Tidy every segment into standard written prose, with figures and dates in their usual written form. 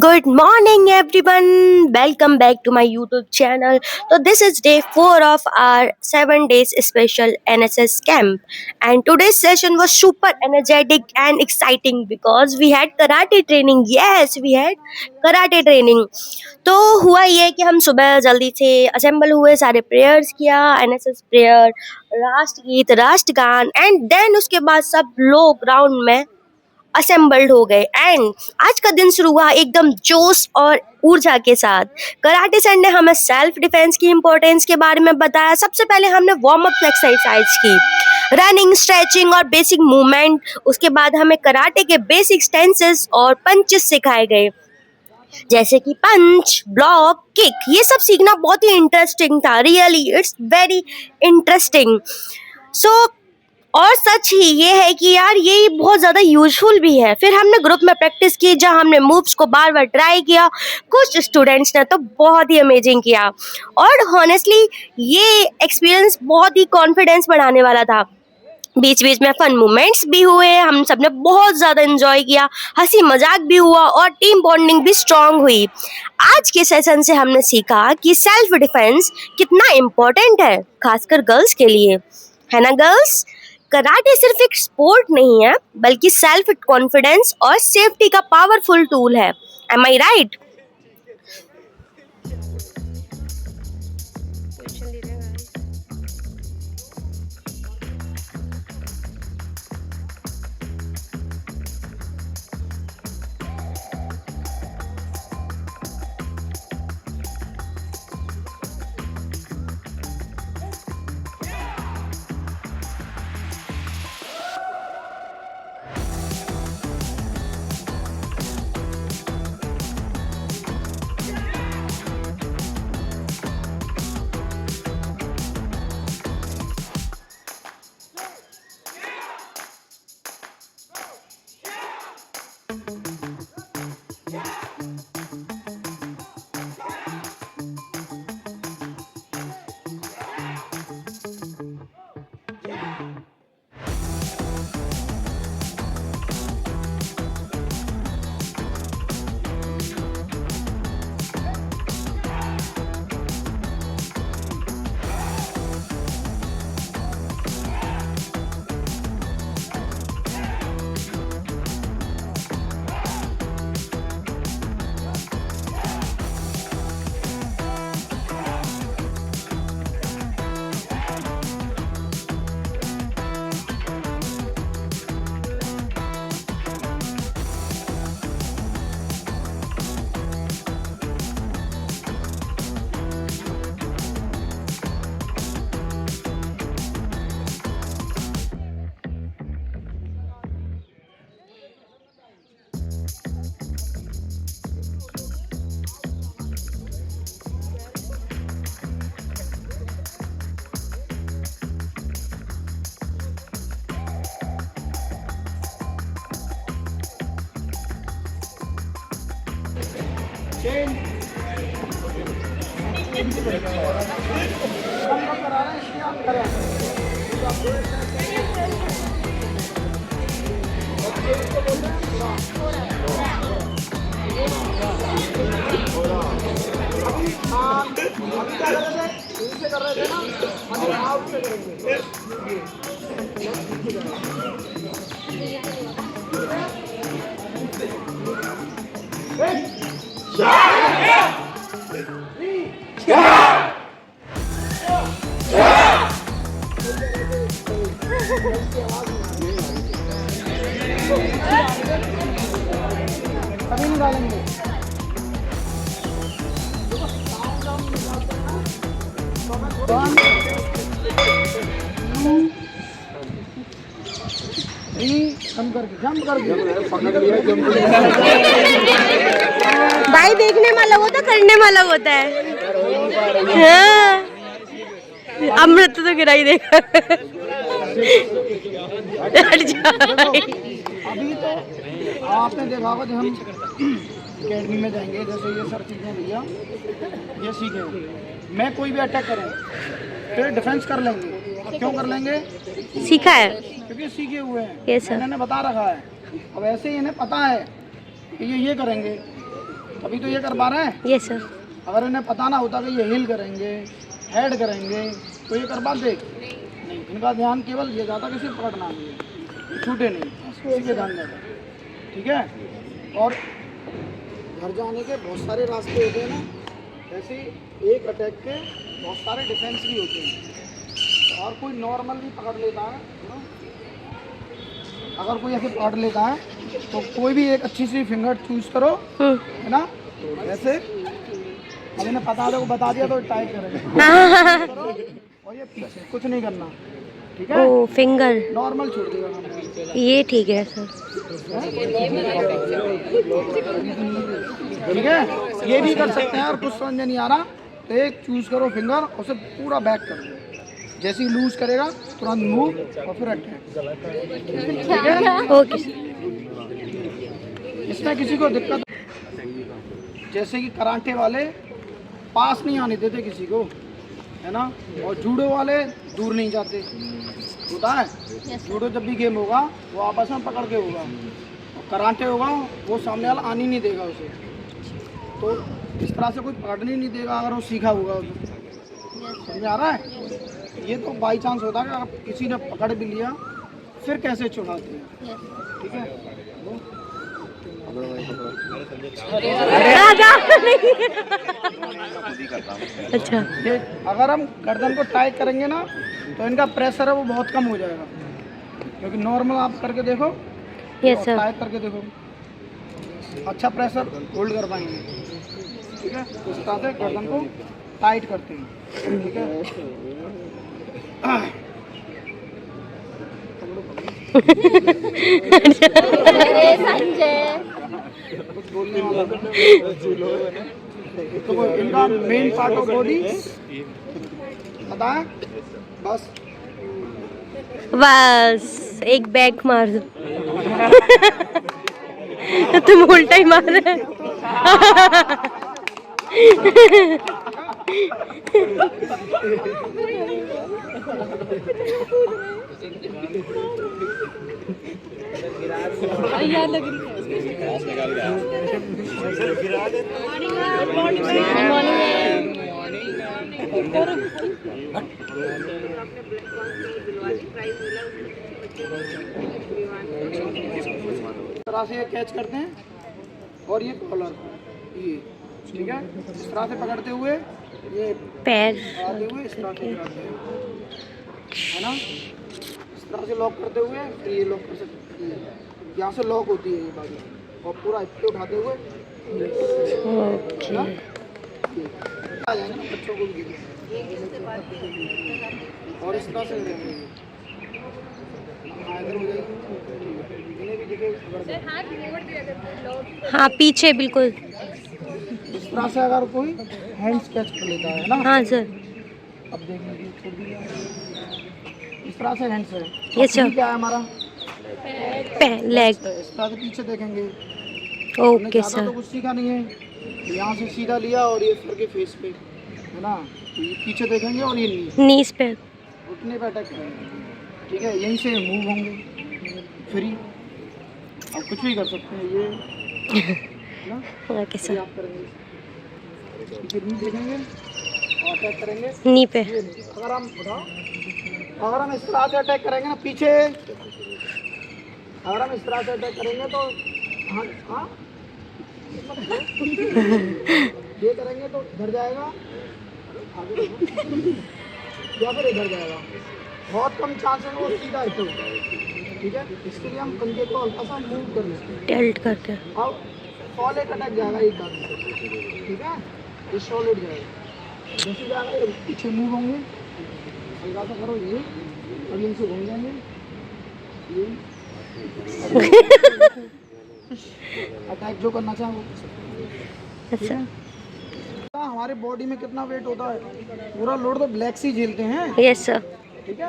Good morning, everyone. Welcome back to my YouTube channel. So, this is day 4 of our 7 days special NSS camp. And today's session was super energetic and exciting because we had karate training. Yes, we had karate training. तो हुआ ये कि हम सुबह जल्दी से assemble हुए, सारे प्रेयर्स किया, एनएसएस प्रेयर, राष्ट्रगीत, राष्ट्रगान एंड देन उसके बाद सब लोग ग्राउंड में असेंबल्ड हो गए एंड आज का दिन शुरू हुआ एकदम जोश और ऊर्जा के साथ। कराटे सर ने हमें सेल्फ डिफेंस की इम्पोर्टेंस के बारे में बताया। सबसे पहले हमने वार्म अप एक्सरसाइज की, रनिंग, स्ट्रेचिंग और बेसिक मूवमेंट। उसके बाद हमें कराटे के बेसिक स्टेंसेस और पंचेस सिखाए गए, जैसे कि पंच, ब्लॉक, किक। ये सब सीखना बहुत ही इंटरेस्टिंग था। Really it's very interesting. So और सच ही ये है कि यार ये बहुत ज़्यादा यूजफुल भी है। फिर हमने ग्रुप में प्रैक्टिस की, जहाँ हमने मूव्स को बार बार ट्राई किया। कुछ स्टूडेंट्स ने तो बहुत ही अमेजिंग किया और हॉनेस्टली ये एक्सपीरियंस बहुत ही कॉन्फिडेंस बढ़ाने वाला था। बीच बीच में फन मोमेंट्स भी हुए, हम सब ने बहुत ज़्यादा एंजॉय किया, हंसी मजाक भी हुआ और टीम बॉन्डिंग भी स्ट्रांग हुई। आज के सेशन से हमने सीखा कि सेल्फ डिफेंस कितना इम्पोर्टेंट है, खासकर गर्ल्स के लिए, है ना गर्ल्स? कराटे सिर्फ एक स्पोर्ट नहीं है, बल्कि सेल्फ कॉन्फिडेंस और सेफ्टी का पावरफुल टूल है। एम आई राइट? अभी निकालेंगे। भाई देखने में अलग होता, करने में अलग होता है। हाँ। अमृत तो गिरा ही देखा। अभी तो आपने देखा होगा, जब हम अकेडमी में जाएंगे, जैसे ये सर चीजें भैया ये सीखे, मैं कोई भी अटैक करूँ तो डिफेंस कर लेंगे। क्यों कर लेंगे? सीखा है, क्योंकि सीखे हुए हैं। Yes, sir. इन्होंने बता रखा है। अब ऐसे ही इन्हें पता है कि ये करेंगे तभी तो ये कर पा रहे हैं। Yes sir. अगर इन्हें पता ना होता कि ये हिल करेंगे, हेड करेंगे, तो ये कर पाते नहीं। इनका ध्यान केवल ये जाता कि सिर्फ पकड़ना है, ये छूटे नहीं, इसी पे ध्यान जाता। ठीक है। और घर जाने के बहुत सारे रास्ते होते हैं ना, जैसे एक अटैक के बहुत सारे डिफेंस भी होते हैं। और कोई नॉर्मल भी पकड़ लेता है, अगर कोई ऐसे पकड़ लेता है तो कोई भी एक अच्छी सी फिंगर चूज करो, है ना, ऐसे। अब इन्हें पता है, बता दिया तो टाइट करेंगे। और ये पीछे कुछ नहीं करना, ठीक है। ओ फिंगर नॉर्मल छोड़ देगा, ये ठीक है सर। ठीक है। ये भी कर सकते हैं। और कुछ समझ में नहीं आ रहा तो एक चूज करो फिंगर और उसे पूरा बैक कर दो। जैसे ही लूज करेगा तुरंत मूव और फिर अटैक। ठीक है। ओके। इसमें किसी को दिक्कत, जैसे कि कराटे वाले पास नहीं आने देते किसी को, है ना, और जूडो वाले दूर नहीं जाते, होता है। जूडो जब भी गेम होगा वो आपस में पकड़ के होगा, और कराटे होगा वो सामने वाला आने नहीं देगा उसे। तो इस तरह से कोई पकड़ने नहीं देगा अगर वो सीखा होगा उसे। समझ आ रहा है। ये तो बाई चांस होता है कि अगर किसी ने पकड़ भी लिया फिर कैसे छुड़ाते हैं। ठीक है। अच्छा। ये अगर हम गर्दन को टाइट करेंगे ना तो इनका प्रेशर है वो बहुत कम हो जाएगा, क्योंकि नॉर्मल आप करके देखो, यस सर। टाइट करके देखो, अच्छा प्रेशर होल्ड कर पाएंगे। ठीक है। तो इस तरह से गर्दन को टाइट करते हैं। ठीक है। कुछ बोलने वाला तो इनका मेन पार्ट ऑफ बॉडी पता है, बस बस एक बैक मार दो। तुम उल्टा ही मार रहे हो। तरह से ये कैच करते हैं और ये कॉलर, ये ठीक है। इस तरह से पकड़ते हुए ये पैर बढ़ाते हुए इस तरह से गिराते हैं, है ना। इस तरह से लॉक करते हुए फिर ये लॉक कर सकते हैं, यहाँ से लॉक होती है ये बाजू, और पूरा इस पे उठाते हुए, है ना। आ जाएंगे ना बच्चों को भी, और इस तरह से हाँ पीछे बिल्कुल। इस तरह से अगर कोई हैंड स्केच कर लेता है ना। हाँ सर। अब देख लीजिए, छोड़ दीजिए। इस तरह से हैंड से यस सर। क्या है हमारा लेग। इस तरह से पीछे देखेंगे। ओके ज़्यादा सर। तो कुछ सीखा नहीं है, यहाँ से सीधा लिया और ये सर के फेस पे, है ना, ये पीछे देखेंगे और ये नीज पे घुटने पे अटैक करेंगे। ठीक है। यहीं से मूव होंगे फ्री, आप कुछ भी कर सकते हैं ये, है ना। Okay sir. आप करेंगे फिर नी देखेंगे और अटैक करेंगे नी पे। ये नहीं। अगर हम उठाओ, अगर हम इस तरह से अटैक करेंगे ना पीछे, अगर हम इस तरह से अटैक करेंगे तो हाँ हाँ ये करेंगे तो इधर जाएगा आगे या फिर इधर जाएगा, बहुत कम चांस है वो सीधा हिट होगा। ठीक है। इसके लिए हम कंधे को हल्का सा मूव कर लेते हैं, टिल्ट करके। अब सॉलिड अटैक जाएगा एक बार। ठीक है। ये सॉलिड जाएगा, जैसे जाएगा ये पीछे मूव होंगे, हल्का सा करो ये, अब इनसे घूम जाएंगे ये अटैक जो करना चाहे वो। अच्छा। हमारे बॉडी में कितना वेट होता है, पूरा लोड तो ब्लैक सी झेलते हैं। Yes sir. ठीक है।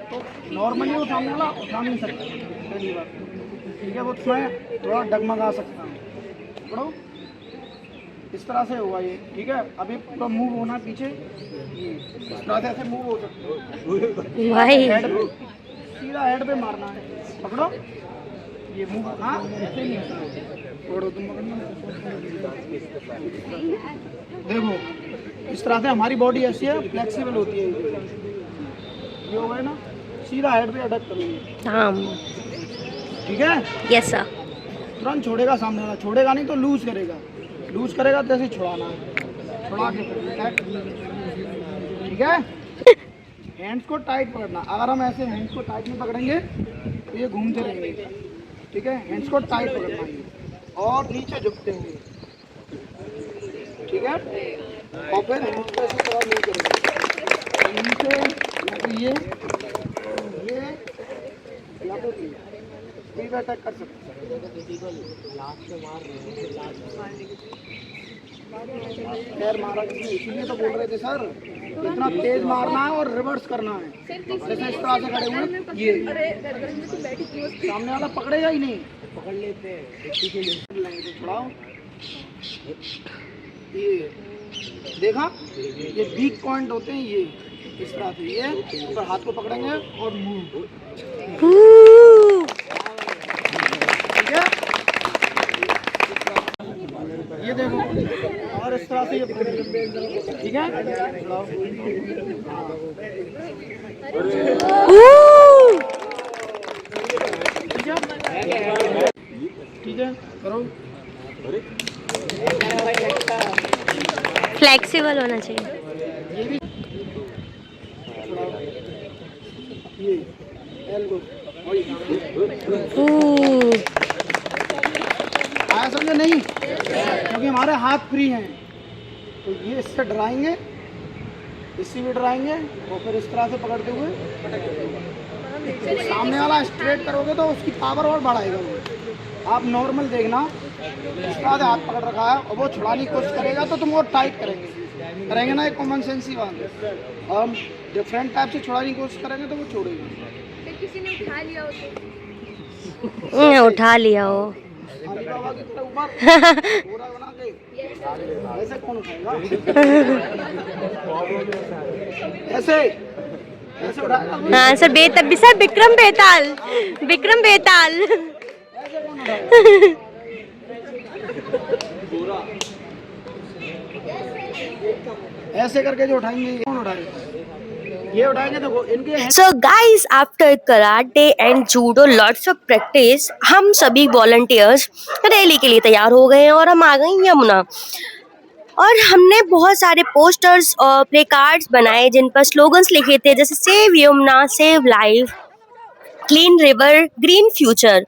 तो नॉर्मली वो सामने वाला उठा नहीं सकता पहली बार। ठीक है। वो थोड़ा डगमगा सकता है, पकड़ो इस तरह से हुआ ये। ठीक है। अभी पूरा मूव होना पीछे, इस तरह से ऐसे मूव हो सकते हो, भाई हेड पे, सीधा हेड पे मारना है, पकड़ो ये मूव। हाँ ऐसे नहीं होता है, पकड़ो तुम, पकड़ना। देखो इस तरह से हमारी बॉडी ऐसी है, फ्लेक्सिबल होती है। ये हो गए ना, सीधा हेड पे अटैक करोगे, हाँ, ठीक है। Yes sir. तुरंत छोड़ेगा सामने वाला, छोड़ेगा नहीं तो लूज करेगा, लूज करेगा तो ऐसे ही छुड़ाना है, छुड़ा के ठीक है। हैंड्स को टाइट पकड़ना, अगर हम ऐसे हैंड्स को टाइट नहीं पकड़ेंगे तो ये घूमते रहेंगे, ठीक है। हैंड्स को टाइट पकड़ना है और नीचे झुकते हुए, ठीक है। और फिर हैंड्स को ऐसे थोड़ा नहीं करेंगे, नीचे या तो ये या तो ये, कोई भी अटैक कर सकते पैर मारा किसने, इसीलिए तो बोल रहे थे सर, इतना तेज मारना है और रिवर्स करना है। जैसे इस तरह से खड़े हुए, ये सामने वाला पकड़ेगा ही नहीं, पकड़ लेते हैं तो छुड़ाओ। ये देखा, ये वीक पॉइंट होते हैं ये, इस तरह से ये ऊपर हाथ को पकड़ेंगे और मूव, ठीक है। ये देखो, और इस तरह से ये पकड़ेंगे, ठीक है। ठीक है, करो। फ्लेक्सिबल होना चाहिए। ये भी ये एल्बो आया समझे नहीं, क्योंकि हमारे हाथ फ्री हैं, तो ये इससे डराएंगे, इससे भी डराएंगे और फिर इस तरह से पकड़ते हुए सामने वाला स्ट्रेट करोगे तो उसकी पावर और बढ़ाएगा वो। आप नॉर्मल देखना, इस तरह से हाथ पकड़ रखा है और वो छुड़ाने की कोशिश करेगा तो तुम और टाइट करेंगे ना, ये कॉमन सेंस ही बात है। और हम डिफरेंट टाइप से छुड़ाने की कोशिश करेंगे तो वो छोड़ेगा। किसी ने उठा लिया हो तो उठा लिया हो। अली बाबा की तरह ऊपर पूरा बना के, ऐसे कौन उठाएगा? ऐसे ऐसे उठाएगा कोई? हाँ सर, बेतब सर, विक्रम बेताल, विक्रम बेताल। ऐसे कौन उठाएगा? ऐसे करके जो उठाएंगे ये कौन उठाएगा? ये उठाएंगे, देखो इनके So guys, after karate and judo, lots of practice, हम सभी volunteers रैली के लिए तैयार हो गए हैं और हम आ गए हैं यमुना। और हमने बहुत सारे पोस्टर्स और प्ले कार्ड्स बनाए जिन पर स्लोगन्स लिखे थे, जैसे save Yamuna, save life, clean river, green future.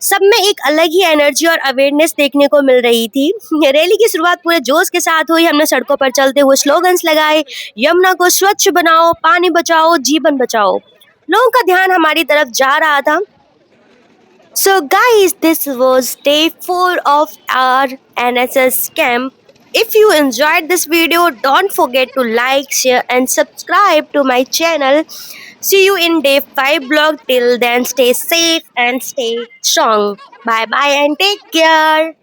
सब में एक अलग ही एनर्जी और अवेयरनेस देखने को मिल रही थी। रैली की शुरुआत पूरे जोश के साथ हुई। हमने सड़कों पर चलते हुए स्लोगन्स लगाए, यमुना को स्वच्छ बनाओ, पानी बचाओ, जीवन बचाओ। लोगों का ध्यान हमारी तरफ जा रहा था। So guys, this was day 4 of our NSS camp. If you enjoyed this video, don't forget to like, share and subscribe to my channel. See you in day 5 vlog. Till then, stay safe and stay strong. Bye bye and take care.